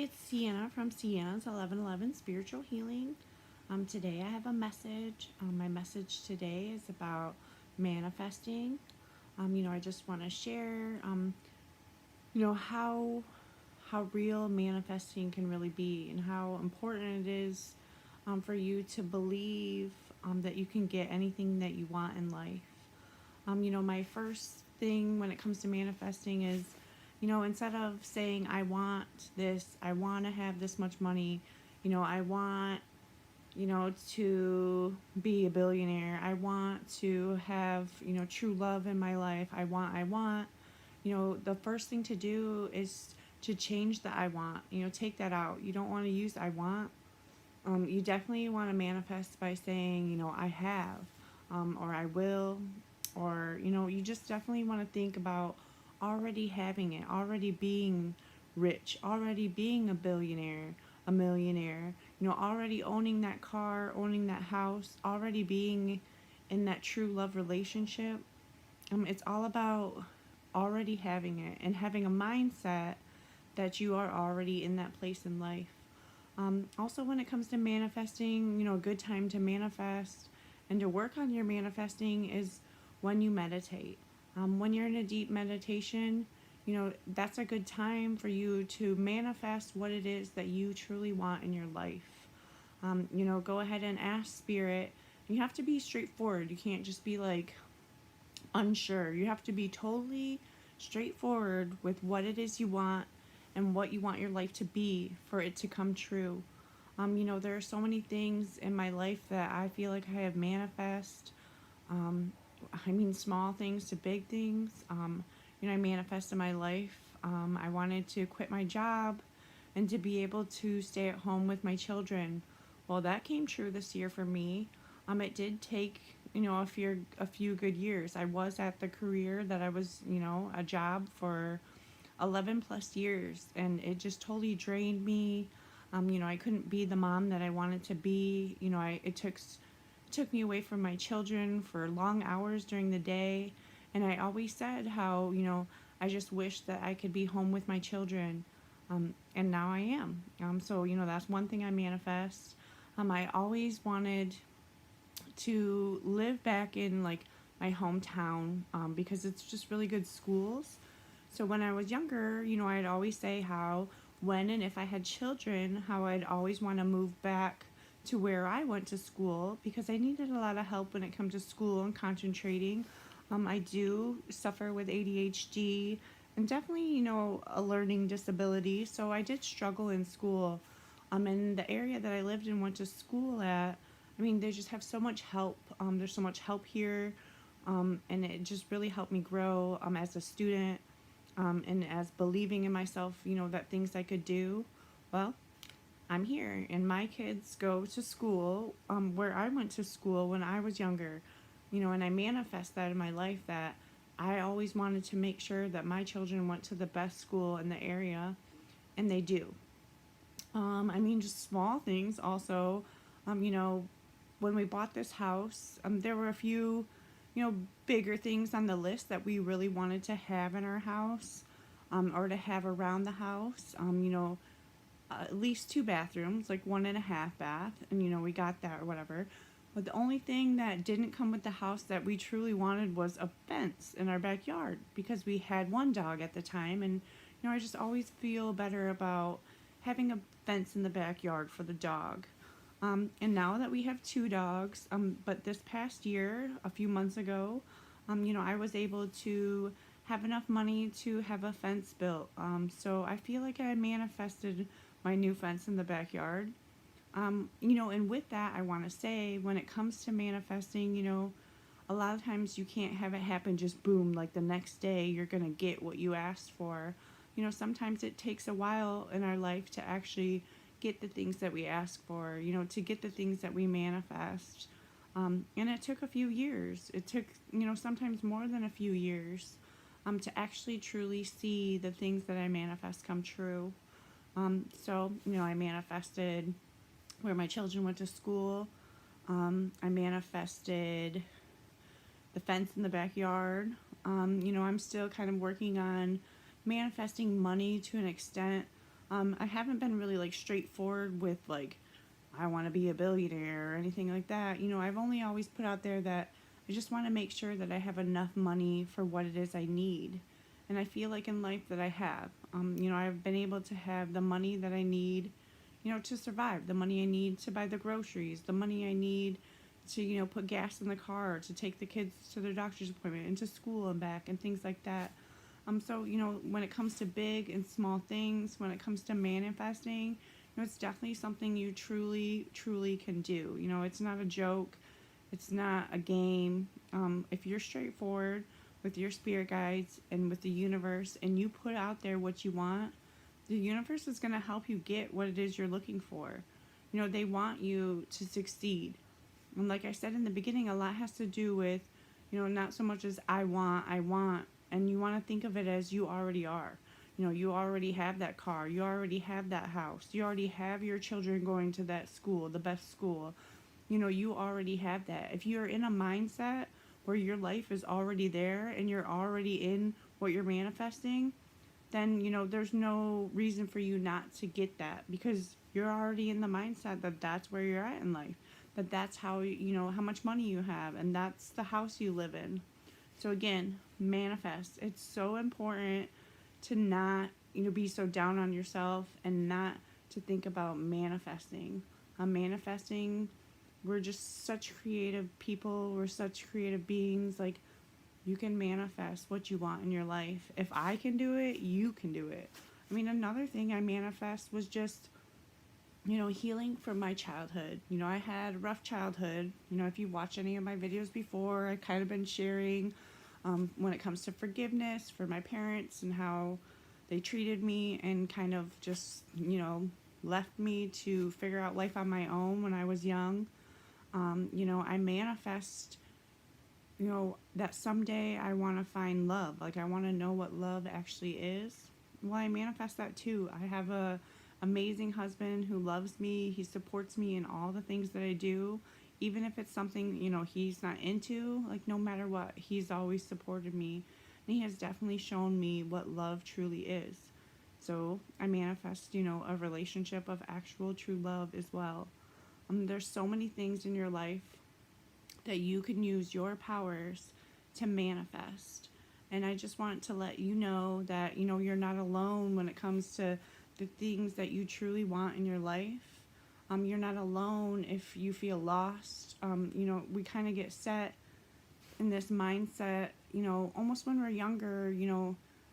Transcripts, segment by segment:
it's Sienna from Sienna's 1111 Spiritual Healing. Today I have a message. My message today is about manifesting. I just want to share, how real manifesting can really be and how important it is for you to believe that you can get anything that you want in life. My first thing when it comes to manifesting is, instead of saying, I want this, I want to have this much money, I want, to be a billionaire, I want to have, true love in my life, the first thing to do is to change the I want, take that out. You don't want to use I want. You definitely want to manifest by saying, I have, or I will, or, you just definitely want to think about already having it, already being rich, already being a billionaire, a millionaire, already owning that car, owning that house, already being in that true love relationship. It's all about already having it and having a mindset that you are already in that place in life. Also, when it comes to manifesting, a good time to manifest and to work on your manifesting is when you meditate. When you're in a deep meditation, that's a good time for you to manifest what it is that you truly want in your life. Go ahead and ask Spirit. You have to be straightforward. You can't just be like unsure. You have to be totally straightforward with what it is you want and what you want your life to be for it to come true. There are so many things in my life that I feel like I have manifest. Um, Small things to big things. I manifested my life. I wanted to quit my job and to be able to stay at home with my children. Well, that came true this year for me. It did take, a few good years. I was at the career that I was, a job for 11 plus years, and it just totally drained me. I couldn't be the mom that I wanted to be. It took me away from my children for long hours during the day, and I always said how, I just wish that I could be home with my children. And now I am. So, that's one thing I manifest. I always wanted to live back in like my hometown, because it's just really good schools. So when I was younger, I'd always say how, when and if I had children, how I'd always want to move back to where I went to school because I needed a lot of help when it comes to school and concentrating. I do suffer with ADHD and definitely, a learning disability. So I did struggle in school. In the area that I lived and went to school at, they just have so much help. There's so much help here, and it just really helped me grow as a student, and as believing in myself, that things I could do. Well, I'm here, and my kids go to school where I went to school when I was younger, and I manifest that in my life that I always wanted to make sure that my children went to the best school in the area, and they do. Just small things also. When we bought this house, there were a few, bigger things on the list that we really wanted to have in our house, or to have around the house. At least two bathrooms, like 1.5 bath, and we got that or whatever. But the only thing that didn't come with the house that we truly wanted was a fence in our backyard because we had one dog at the time, and I just always feel better about having a fence in the backyard for the dog. And now that we have two dogs, but this past year, a few months ago, I was able to have enough money to have a fence built. So I feel like I manifested my new fence in the backyard. And with that, I want to say when it comes to manifesting, a lot of times you can't have it happen just boom, like the next day you're going to get what you asked for. Sometimes it takes a while in our life to actually get the things that we ask for, to get the things that we manifest. And it took a few years. It took, sometimes more than a few years, to actually truly see the things that I manifest come true. I manifested where my children went to school. I manifested the fence in the backyard. I'm still kind of working on manifesting money to an extent. I haven't been really like straightforward with like I want to be a billionaire or anything like that. I've only always put out there that I just want to make sure that I have enough money for what it is I need. And I feel like in life that I have. I've been able to have the money that I need, to survive, the money I need to buy the groceries, the money I need to, put gas in the car, to take the kids to their doctor's appointment and to school and back and things like that. So, when it comes to big and small things, when it comes to manifesting, it's definitely something you truly, truly can do. It's not a joke. It's not a game. If you're straightforward with your spirit guides and with the universe and you put out there what you want, the universe is going to help you get what it is you're looking for. They want you to succeed. And like I said in the beginning, a lot has to do with, not so much as I want, and you want to think of it as you already are. You already have that car, you already have that house, you already have your children going to that school, the best school. You already have that. If you're in a mindset where your life is already there and you're already in what you're manifesting, then there's no reason for you not to get that, because you're already in the mindset that that's where you're at in life, that that's how how much money you have, and that's the house you live in. So again, manifest. It's so important to not be so down on yourself and not to think about manifesting. Manifesting, we're just such creative people, we're such creative beings. Like, you can manifest what you want in your life. If I can do it, you can do it. I mean, another thing I manifest was just, healing from my childhood. I had a rough childhood. If you watch any of my videos before, I've kind of been sharing when it comes to forgiveness for my parents and how they treated me and kind of just, left me to figure out life on my own when I was young. I manifest that someday I want to find love. Like, I want to know what love actually is. Well, I manifest that too. I have a amazing husband who loves me. He supports me in all the things that I do, even if it's something, he's not into. Like, no matter what, he's always supported me. And he has definitely shown me what love truly is. So I manifest, a relationship of actual true love as well. There's so many things in your life that you can use your powers to manifest. And I just want to let you know that, you're not alone when it comes to the things that you truly want in your life. You're not alone if you feel lost. We kind of get set in this mindset, almost when we're younger,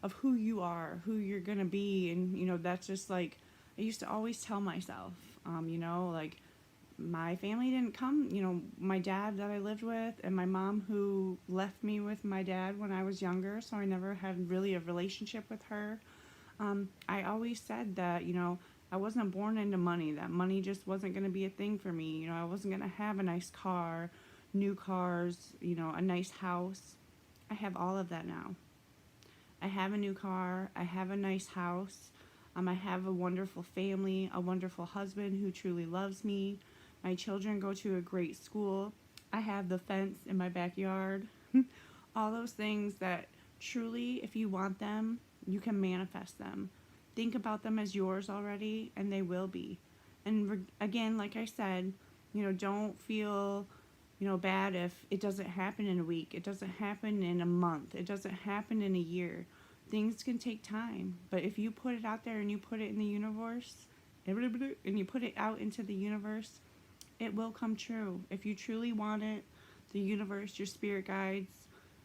of who you are, who you're going to be. And, that's just like, I used to always tell myself, like, my family didn't come, my dad that I lived with and my mom who left me with my dad when I was younger, so I never had really a relationship with her. I always said that, I wasn't born into money, that money just wasn't going to be a thing for me. I wasn't going to have a nice car, new cars, a nice house. I have all of that now. I have a new car, I have a nice house, I have a wonderful family, a wonderful husband who truly loves me. My children go to a great school. I have the fence in my backyard. All those things that truly, if you want them, you can manifest them. Think about them as yours already, and they will be. And again, like I said, don't feel, bad if it doesn't happen in a week. It doesn't happen in a month. It doesn't happen in a year. Things can take time. But if you put it out there and you put it in the universe, and you put it out into the universe, it will come true. If you truly want it, the universe, your spirit guides,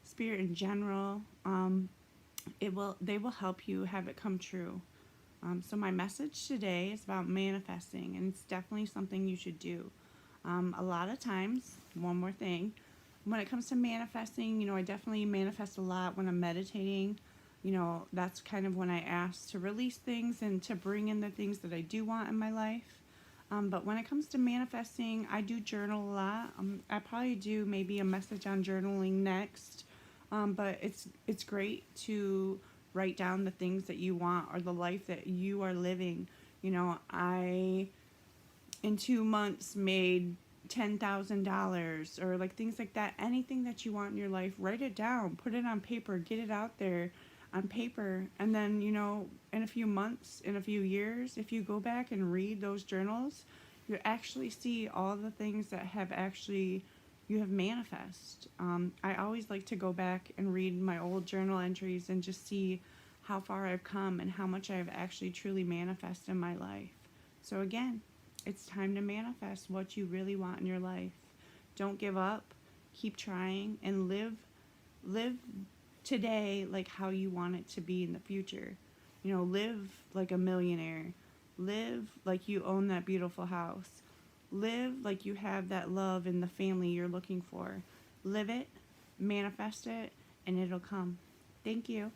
spirit in general, they will help you have it come true. So my message today is about manifesting, and it's definitely something you should do. A lot of times, one more thing, when it comes to manifesting, I definitely manifest a lot when I'm meditating. That's kind of when I ask to release things and to bring in the things that I do want in my life. But when it comes to manifesting, I do journal a lot. I probably do maybe a message on journaling next. But it's great to write down the things that you want or the life that you are living. I in 2 months made $10,000 or like things like that. Anything that you want in your life, write it down, put it on paper, get it out there. on paper. And then, in a few months, in a few years, if you go back and read those journals, you actually see all the things that you have manifest. I always like to go back and read my old journal entries and just see how far I've come and how much I've actually truly manifested in my life. So again, it's time to manifest what you really want in your life. Don't give up. Keep trying and live today like how you want it to be in the future. Live like a millionaire. Live like you own that beautiful house. Live like you have that love and the family you're looking for. Live it, manifest it, and it'll come. Thank you.